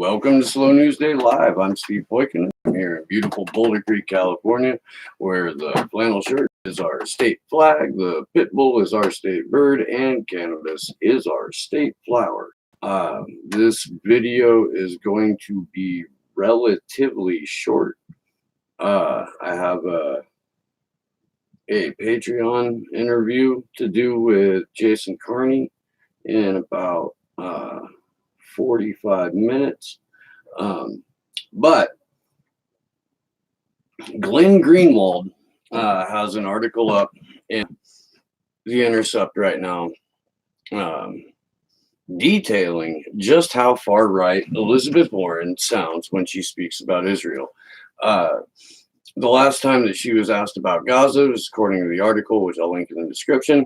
Welcome to Slow News Day Live. I'm Steve Boykin. I'm here in beautiful Boulder Creek, California, where the flannel shirt is our state flag, the pit bull is our state bird, and cannabis is our state flower. This video is going to be relatively short. I have a Patreon interview to do with Jason Carney in about 45 minutes. But Glenn Greenwald has an article up in The Intercept right now detailing just how far right Elizabeth Warren sounds when she speaks about Israel. The last time that she was asked about Gaza was, according to the article, which I'll link in the description,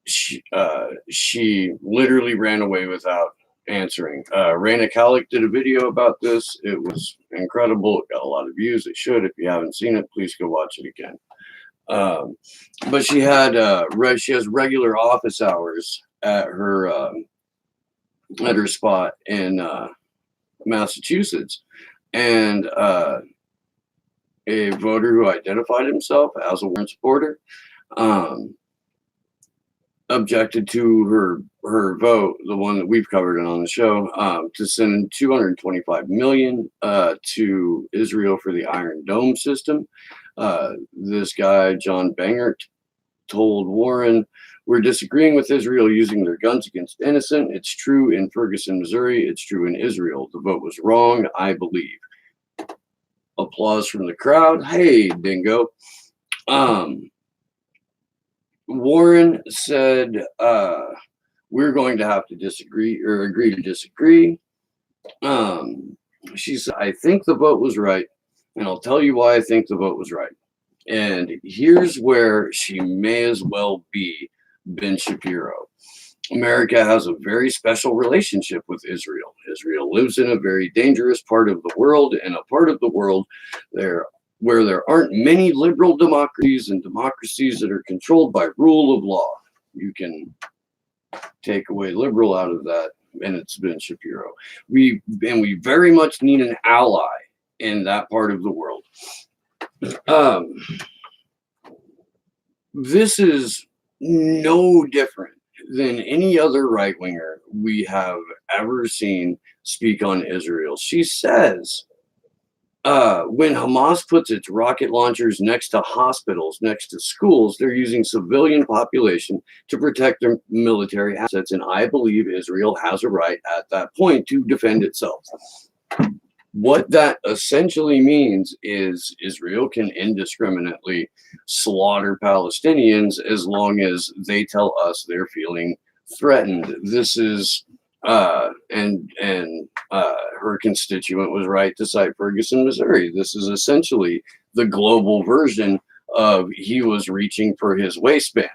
she literally ran away without answering. Raina Kalik did a video about this. It was incredible. It got a lot of views. It should. If you haven't seen it, please go watch it again. But she has regular office hours at her spot in Massachusetts, and a voter who identified himself as a Warren supporter objected to her vote, the one that we've covered on the show, to send $225 million to Israel for the Iron Dome system. This guy, John Bangert, told Warren, "We're disagreeing with Israel using their guns against innocent. It's true in Ferguson, Missouri. It's true in Israel. The vote was wrong, I believe." Applause from the crowd. Hey, dingo. Warren said, we're going to have to disagree or agree to disagree. She said, "I think the vote was right, and I'll tell you why I think the vote was right." And here's where she may as well be Ben Shapiro. America has a very special relationship with Israel. Israel lives in a very dangerous part of the world, and a part of the world where there aren't many liberal democracies and democracies that are controlled by rule of law. You can take away liberal out of that, and it's Ben Shapiro. We very much need an ally in that part of the world. This is no different than any other right-winger we have ever seen speak on Israel. She says, when Hamas puts its rocket launchers next to hospitals, next to schools, they're using civilian population to protect their military assets. And I believe Israel has a right at that point to defend itself. What that essentially means is Israel can indiscriminately slaughter Palestinians as long as they tell us they're feeling threatened. This is her constituent was right to cite Ferguson, Missouri. This is essentially the global version of he was reaching for his waistband.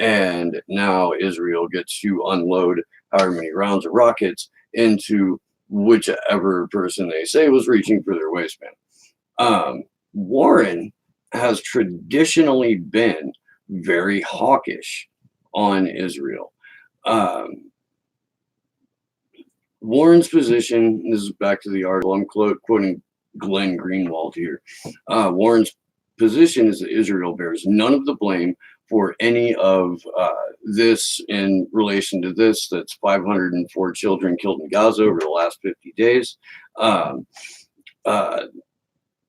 And now Israel gets to unload however many rounds of rockets into whichever person they say was reaching for their waistband. Warren has traditionally been very hawkish on Israel. Warren's position, this is back to the article, I'm quoting Glenn Greenwald here. Warren's position is that Israel bears none of the blame for any of this in relation to this. That's 504 children killed in Gaza over the last 50 days.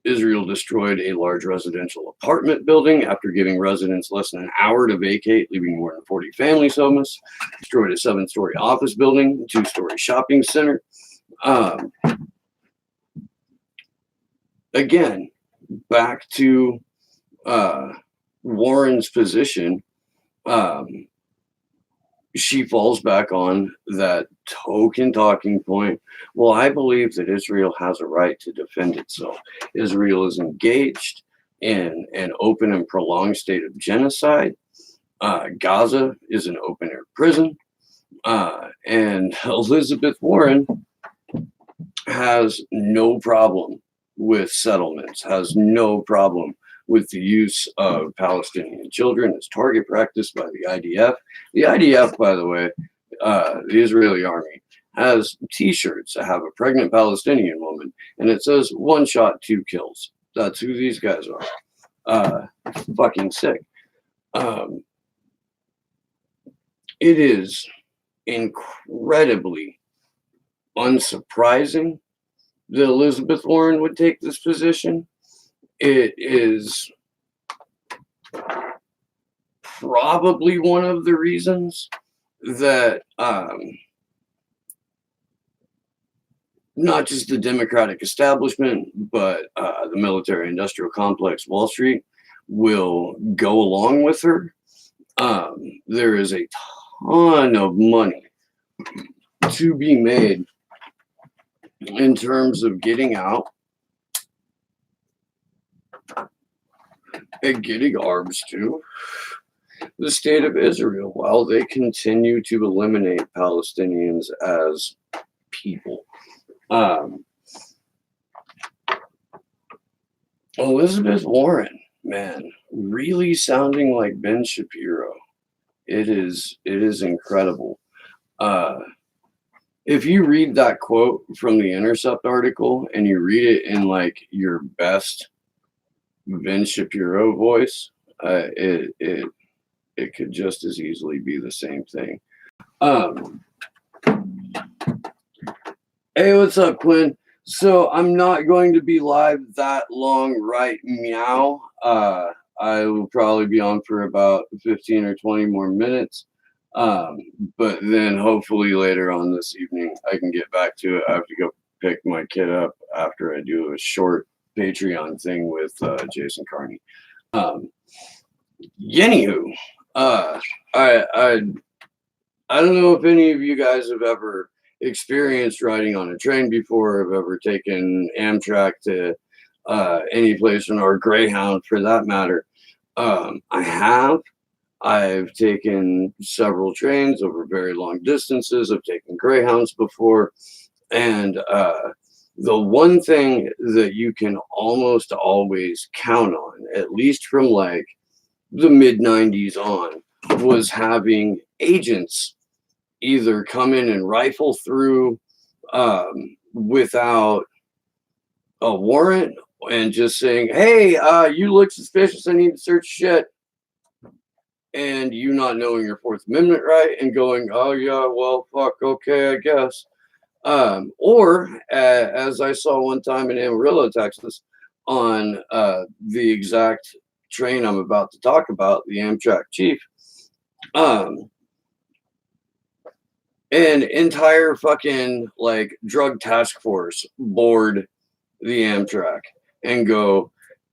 Israel destroyed a large residential apartment building after giving residents less than an hour to vacate, leaving more than 40 families homeless. Destroyed a 7-story office building, a 2-story shopping center. Again, back to Warren's position, she falls back on that token talking point. Well, I believe that Israel has a right to defend itself. Israel is engaged in an open and prolonged state of genocide. Gaza is an open air prison. And Elizabeth Warren has no problem with settlements, has no problem with the use of Palestinian children as target practice by the IDF. The IDF, by the way, the Israeli army, has t-shirts that have a pregnant Palestinian woman, and it says 1 shot, 2 kills. That's who these guys are. Fucking sick. It is incredibly unsurprising that Elizabeth Warren would take this position. It is probably one of the reasons that not just the Democratic establishment, but the military industrial complex, Wall Street, will go along with her. There is a ton of money to be made in terms of getting out and getting arms to the state of Israel while they continue to eliminate Palestinians as people. Elizabeth Warren, man, really sounding like Ben Shapiro. It is incredible. If you read that quote from the Intercept article and you read it in like your best Ben Shapiro voice, it could just as easily be the same thing. Hey, what's up, Quinn? So I'm not going to be live that long right meow. I will probably be on for about 15 or 20 more minutes. But then hopefully later on this evening, I can get back to it. I have to go pick my kid up after I do a short Patreon thing with Jason Carney. Anywho, I don't know if any of you guys have ever experienced riding on a train before, have ever taken Amtrak to any place, or Greyhound for that matter. I have. I've taken several trains over very long distances. I've taken Greyhounds before. And the one thing that you can almost always count on, at least from like the mid-90s on, was having agents either come in and rifle through without a warrant and just saying, hey, you look suspicious, I need to search shit. And you not knowing your Fourth Amendment right and going, oh yeah, well, fuck, okay, I guess. Or as I saw one time in Amarillo, Texas, on the exact train I'm about to talk about, the Amtrak chief, an entire fucking like drug task force board the Amtrak and go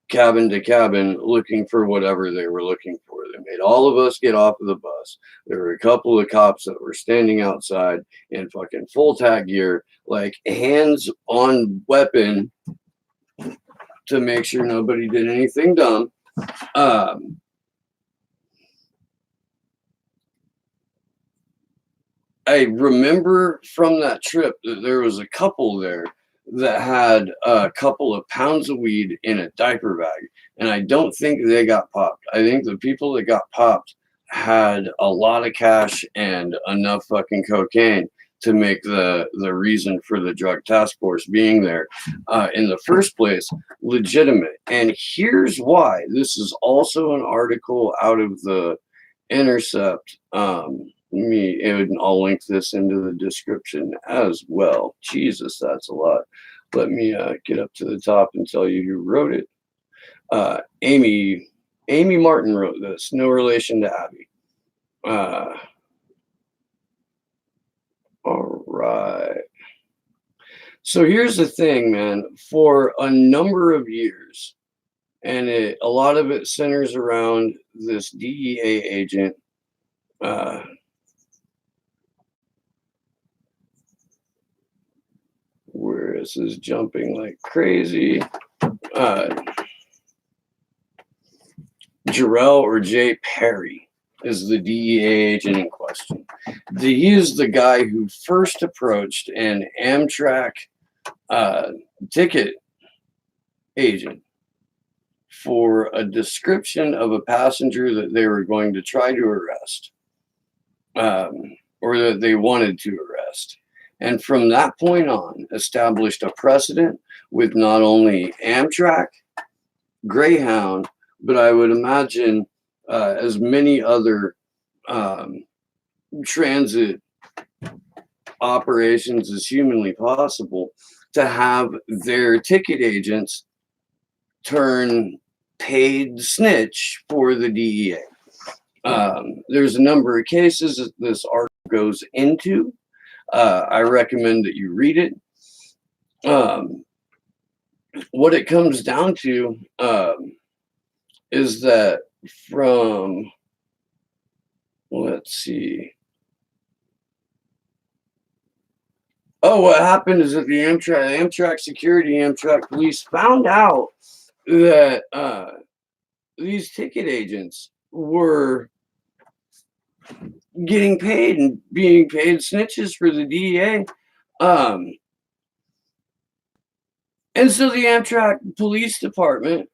cabin to cabin looking for whatever they were looking for. They made all of us get off of the bus. There were a couple of cops that were standing outside in fucking full tag gear, like hands on weapon to make sure nobody did anything dumb. I remember from that trip that there was a couple there that had a couple of pounds of weed in a diaper bag, and I don't think they got popped. I think the people that got popped had a lot of cash and enough fucking cocaine to make the reason for the drug task force being there in the first place legitimate. And here's why. This is also an article out of the Intercept. I'll link this into the description as well. Jesus, that's a lot. Let me get up to the top and tell you who wrote it. Amy Martin wrote this. No relation to Abby. All right. So here's the thing, man. For a number of years, and a lot of it centers around this DEA agent. Where this is jumping like crazy. Jarrell or Jay Perry is the DEA agent in question. He is the guy who first approached an Amtrak ticket agent for a description of a passenger that they were going to try to arrest, or that they wanted to arrest. and from that point on established a precedent with not only Amtrak, Greyhound, but I would imagine as many other um, transit operations as humanly possible to have their ticket agents turn paid snitch for the DEA. There's a number of cases that this article goes into. I recommend that you read it. Um, what it comes down to is that from, let's see. Oh, what happened is that the Amtrak security, Amtrak police found out that these ticket agents were getting paid and being paid snitches for the DEA. Um, and so the Amtrak police department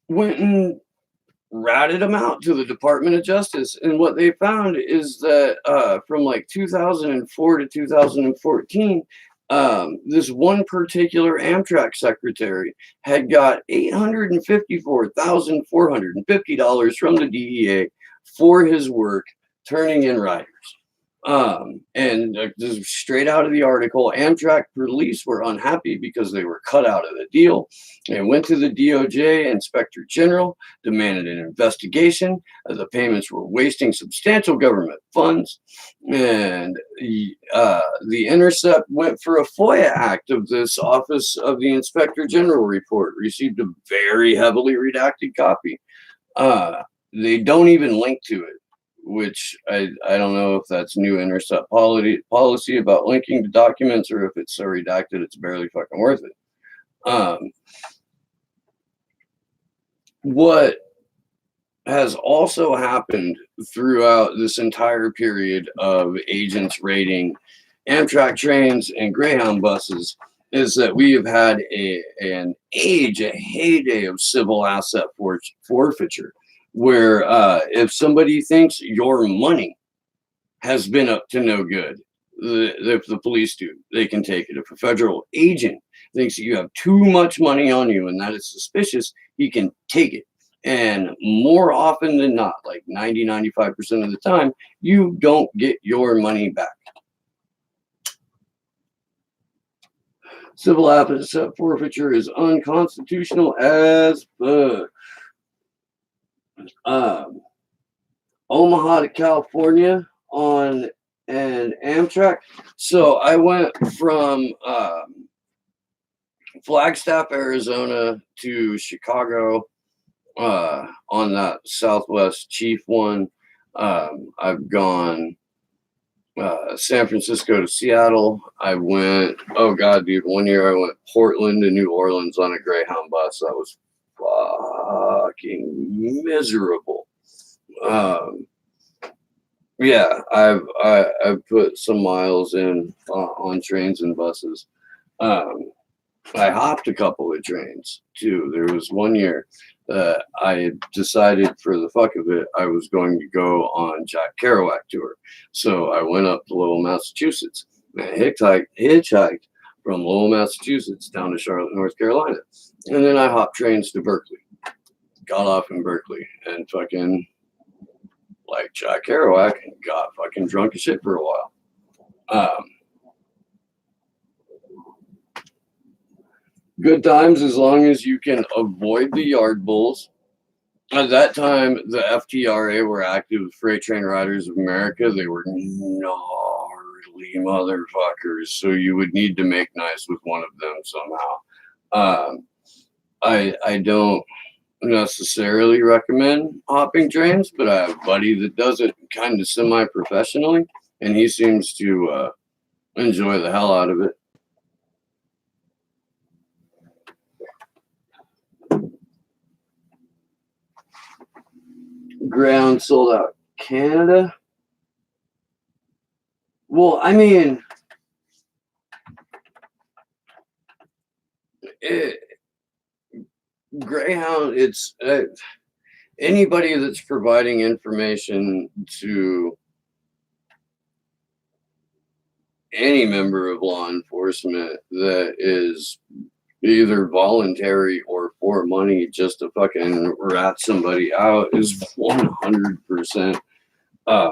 went and ratted them out to the Department of Justice. And what they found is that from like 2004 to 2014, this one particular Amtrak secretary had got $854,450 from the DEA for his work turning in riders. And just straight out of the article, Amtrak police were unhappy because they were cut out of the deal. They went to the DOJ Inspector General, demanded an investigation, as the payments were wasting substantial government funds. And the Intercept went for a FOIA act of this Office of the Inspector General report, received a very heavily redacted copy. They don't even link to it, which I don't know if that's new Intercept policy about linking to documents, or if it's so redacted it's barely fucking worth it. What has also happened throughout this entire period of agents raiding Amtrak trains and Greyhound buses is that we have had a heyday of civil asset forfeiture, where if somebody thinks your money has been up to no good, if the police do, they can take it. If a federal agent thinks that you have too much money on you and that is suspicious, he can take it. And more often than not, like 95% of the time, you don't get your money back. Civil asset forfeiture is unconstitutional as fuck. Omaha to California on an Amtrak. So I went from Flagstaff, Arizona to Chicago on that Southwest Chief one. I've gone San Francisco to Seattle. I went, oh God, dude, one year I went Portland to New Orleans on a Greyhound bus. That was fucking miserable. Yeah, I've put some miles in on trains and buses. I hopped a couple of trains too. There was one year that I decided for the fuck of it, I was going to go on Jack Kerouac tour. So I went up to Lowell, Massachusetts, and I hitchhiked from Lowell, Massachusetts down to Charlotte, North Carolina. And then I hopped trains to Berkeley, got off in Berkeley, and fucking like Jack Kerouac and got fucking drunk as shit for a while. Good times as long as you can avoid the yard bulls. At that time, the FTRA were active Freight Train Riders of America. They were gnarly motherfuckers, so you would need to make nice with one of them somehow. I don't necessarily recommend hopping trains, but I have a buddy that does it kind of semi-professionally, and he seems to enjoy the hell out of it. Ground sold out Canada. Well, I mean, Greyhound, it's anybody that's providing information to any member of law enforcement that is either voluntary or for money just to fucking rat somebody out is 100% uh,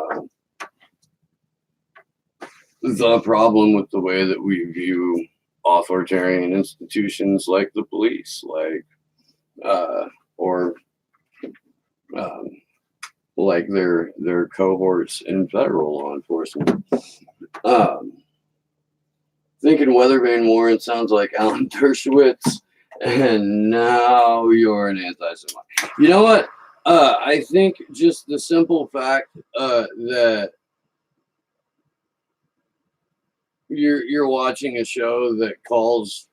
the problem with the way that we view authoritarian institutions like the police, or um, like their cohorts in federal law enforcement. Um, Thinking Weathervane Warren sounds like Alan Dershowitz, and now you're an anti-Semite. You know what? I think just the simple fact that you're watching a show that calls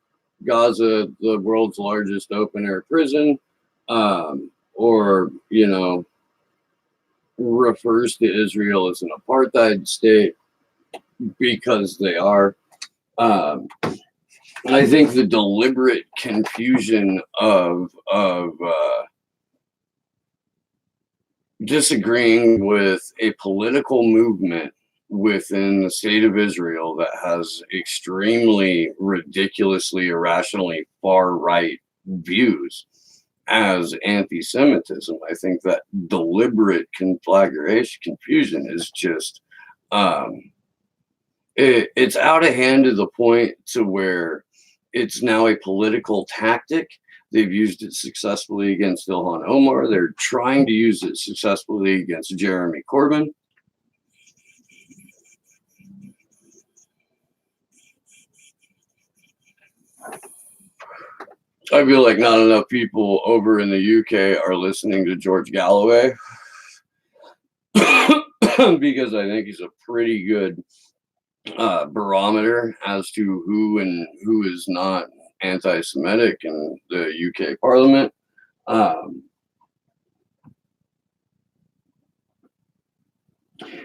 Gaza the world's largest open air prison, or refers to Israel as an apartheid state because they are. I think the deliberate confusion of disagreeing with a political movement within the state of Israel that has extremely ridiculously, irrationally far right views as anti-Semitism. I think that deliberate conflagration, confusion is just it's out of hand to the point to where it's now a political tactic. They've used it successfully against Ilhan Omar. They're trying to use it successfully against Jeremy Corbyn. I feel like not enough people over in the UK are listening to George Galloway because I think he's a pretty good barometer as to who and who is not anti-Semitic in the UK Parliament.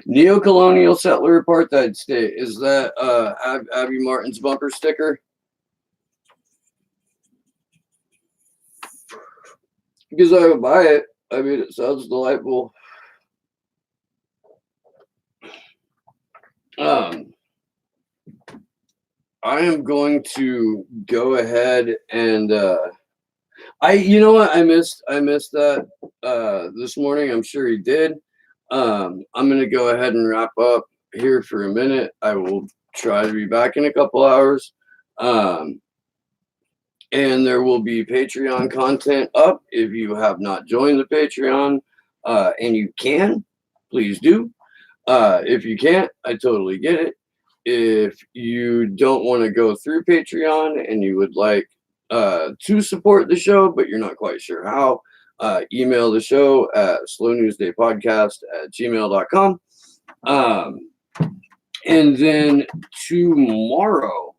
Neo-colonial settler apartheid state. Is that Abby Martin's bumper sticker? Because I would buy it. I mean, it sounds delightful. I am going to go ahead and you know what, I missed that this morning. I'm sure he did. I'm gonna go ahead and wrap up here for a minute. I will try to be back in a couple hours. And there will be Patreon content up if you have not joined the Patreon, and you can, please do. If you can't, I totally get it. If you don't want to go through Patreon and you would like to support the show, but you're not quite sure how, email the show at slownewsdaypodcast@gmail.com. And then tomorrow,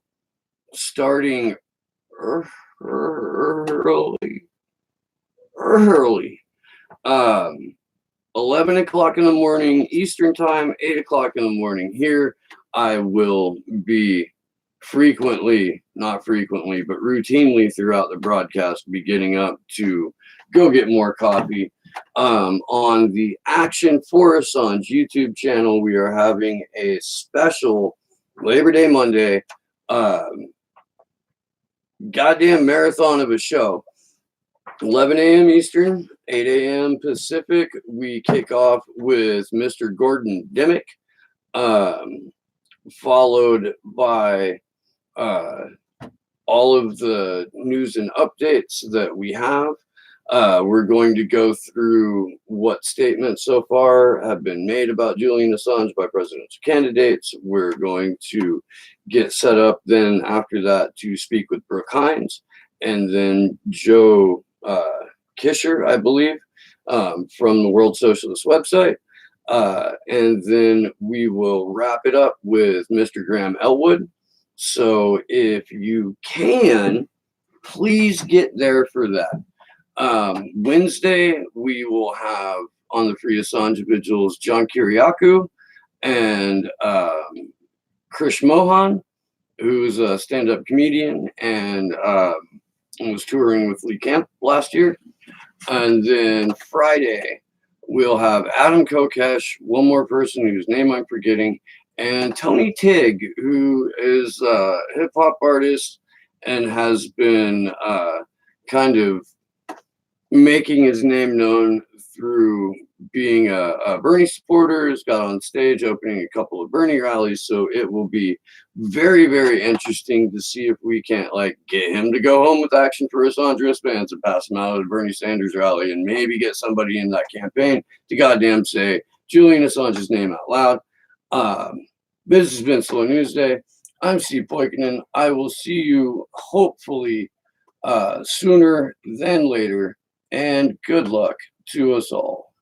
starting early, 11 o'clock in the morning Eastern time, 8 o'clock in the morning here, I will be not frequently, but routinely throughout the broadcast, be getting up to go get more coffee. On the Action for Assange YouTube channel, we are having a special Labor Day Monday goddamn marathon of a show. 11 a.m. Eastern, 8 a.m. Pacific. We kick off with Mr. Gordon Dimmick, followed by all of the news and updates that we have. We're going to go through what statements so far have been made about Julian Assange by presidential candidates. We're going to get set up then after that to speak with Brooke Hines and then Joe Kisher, I believe, from the World Socialist website. And then we will wrap it up with Mr. Graham Elwood. So if you can, please get there for that. Wednesday, we will have on the Free Assange Vigils John Kiriakou and Krish Mohan, who's a stand-up comedian and was touring with Lee Camp last year. And then Friday, we'll have Adam Kokesh, one more person whose name I'm forgetting, And Tony Tigg, who is a hip hop artist and has been kind of making his name known through being a Bernie supporter, has got on stage opening a couple of Bernie rallies. So it will be very, very interesting to see if we can't like get him to go home with Action for Assange wristbands and pass them out at a Bernie Sanders rally, and maybe get somebody in that campaign to goddamn say Julian Assange's name out loud. This has been Slow News Day. I'm Steve Poikonen. I will see you hopefully sooner than later, and good luck to us all.